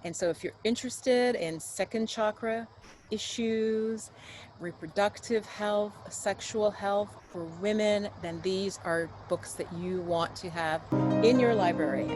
And so if you're interested in second chakra issues, reproductive health, sexual health for women, then these are books that you want to have in your library.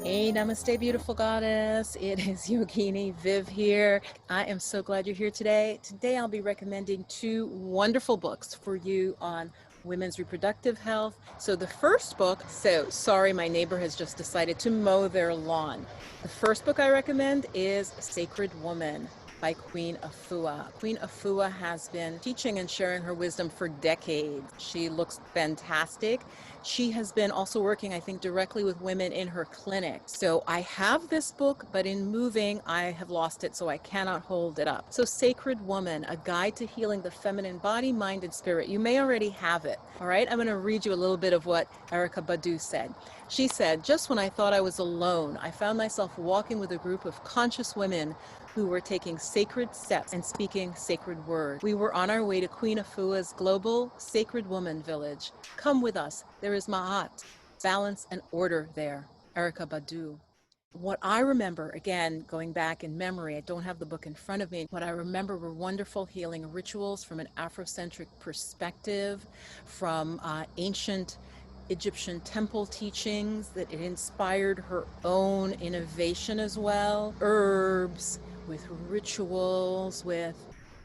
Hey, namaste, beautiful goddess. It is Yogini Viv here. I am so glad you're here today. Today I'll be recommending two wonderful books for you on women's reproductive health. So the first book, sorry, my neighbor has just decided to mow their lawn. The first book I recommend is Sacred Woman by Queen Afua. Queen Afua has been teaching and sharing her wisdom for decades. She looks fantastic. She has been also working, I think, directly with women in her clinic. So I have this book, but in moving, I have lost it, so I cannot hold it up. So Sacred Woman, A Guide to Healing the Feminine Body, Mind, and Spirit. You may already have it, all right? I'm going to read you a little bit of what Erykah Badu said. She said, "Just when I thought I was alone, I found myself walking with a group of conscious women who were taking sacred steps and speaking sacred words. We were on our way to Queen Afua's global Sacred Woman village. Come with us. There is Ma'at, balance and order there." Erykah Badu. What I remember, again, going back in memory, I don't have the book in front of me, what I remember were wonderful healing rituals from an Afrocentric perspective, from ancient Egyptian temple teachings, that it inspired her own innovation as well. Herbs, with rituals, with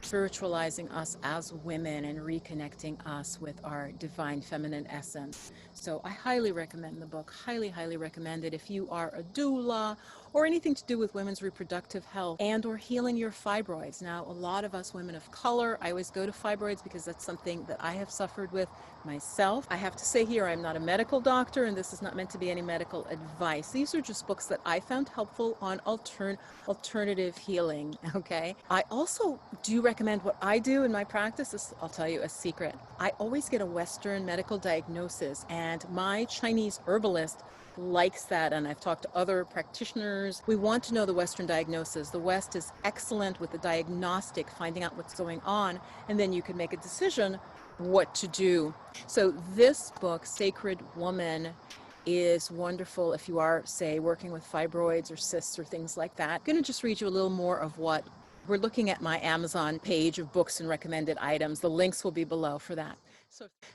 spiritualizing us as women and reconnecting us with our divine feminine essence. So I highly recommend the book, highly, highly recommend it if you are a doula or anything to do with women's reproductive health and or healing your fibroids. Now, a lot of us women of color, I always go to fibroids because that's something that I have suffered with myself. I have to say here, I'm not a medical doctor, and this is not meant to be any medical advice. These are just books that I found helpful on alternative healing, okay? I also do recommend what I do in my practice. This, I'll tell you a secret. I always get a Western medical diagnosis, and my Chinese herbalist likes that, and I've talked to other practitioners. We want to know the Western diagnosis. The West is excellent with the diagnostic, finding out what's going on, and then you can make a decision what to do. So this book, Sacred Woman, is wonderful if you are, say, working with fibroids or cysts or things like that. I'm going to just read you a little more of what we're looking at. My Amazon page of books and recommended items. The links will be below for that.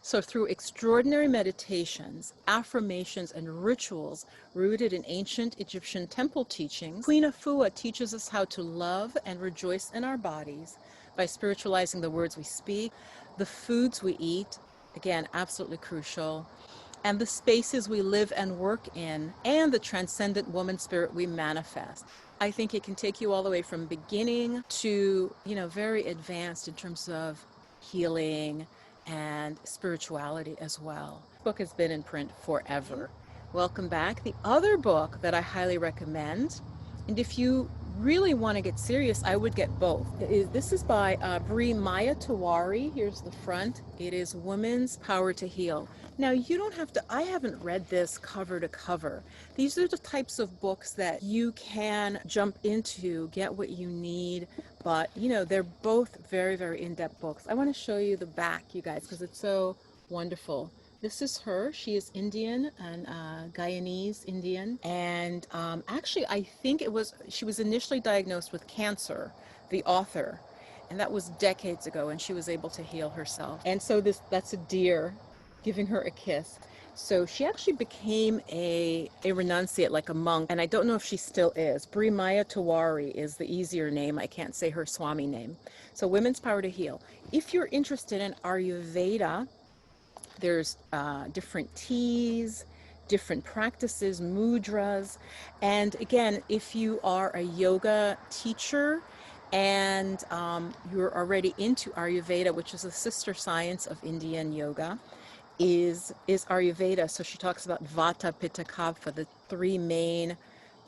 So through extraordinary meditations, affirmations, and rituals rooted in ancient Egyptian temple teachings, Queen Afua teaches us how to love and rejoice in our bodies by spiritualizing the words we speak, the foods we eat, again, absolutely crucial, and the spaces we live and work in, and the transcendent woman spirit we manifest. I think it can take you all the way from beginning to, very advanced in terms of healing and spirituality as well. The book has been in print forever. Welcome back. The other book that I highly recommend, and if you really want to get serious, I would get both. This is by Bri Maya Tawari. Here's the front. It is Women's Power to Heal. Now, you don't have to, I haven't read this cover to cover. These are the types of books that you can jump into, get what you need, but they're both very, very in-depth books. I want to show you the back, you guys, because it's so wonderful. This is her. She is Indian and Guyanese Indian. And actually, I think she was initially diagnosed with cancer, the author. And that was decades ago, and she was able to heal herself. And so that's a deer giving her a kiss. So she actually became a renunciate, like a monk, and I don't know if she still is. Bri Maya Tawari is the easier name. I can't say her Swami name. So Women's Power to Heal. If you're interested in Ayurveda, there's different teas, different practices, mudras. And again, if you are a yoga teacher and you're already into Ayurveda, which is a sister science of Indian yoga, is Ayurveda. So she talks about Vata, Pitta, Kapha, the three main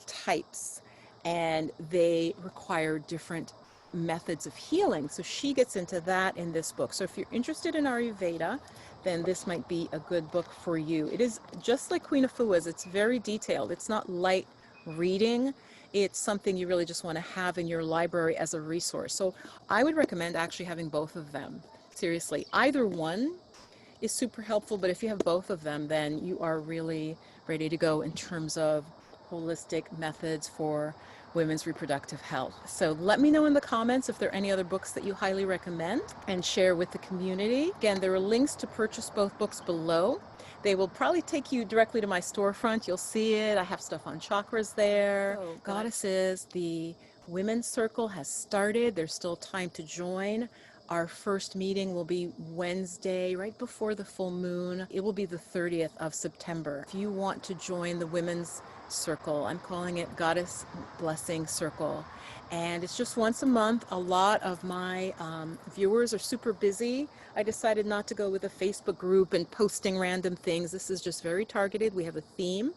types, and they require different methods of healing. So she gets into that in this book. So if you're interested in Ayurveda, then this might be a good book for you. It is just like Queen Afua's. It's very detailed. It's not light reading. It's something you really just want to have in your library as a resource. So I would recommend actually having both of them. Seriously, either one is super helpful, but if you have both of them, then you are really ready to go in terms of holistic methods for women's reproductive health. So let me know in the comments if there are any other books that you highly recommend and share with the community. Again, there are links to purchase both books below. They will probably take you directly to my storefront. You'll see it. I have stuff on chakras there. So, goddesses, the Women's Circle has started. There's still time to join. Our first meeting will be Wednesday, right before the full moon. It will be the 30th of September. If you want to join the Women's Circle, I'm calling it Goddess Blessing Circle. And it's just once a month. A lot of my viewers are super busy. I decided not to go with a Facebook group and posting random things. This is just very targeted. We have a theme.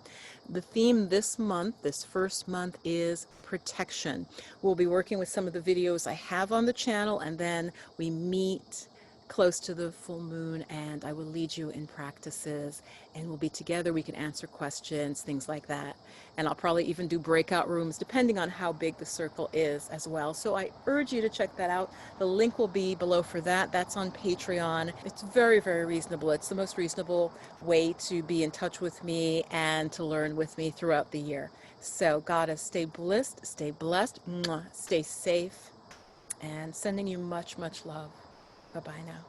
The theme this month, this first month, is protection. We'll be working with some of the videos I have on the channel, and then we meet close to the full moon and I will lead you in practices and we'll be together. We can answer questions, things like that. And I'll probably even do breakout rooms depending on how big the circle is as well. So I urge you to check that out. The link will be below for that. That's on Patreon. It's very, very reasonable. It's the most reasonable way to be in touch with me and to learn with me throughout the year. So Goddess, stay blissed, stay blessed, stay safe, and sending you much, much love. Bye-bye now.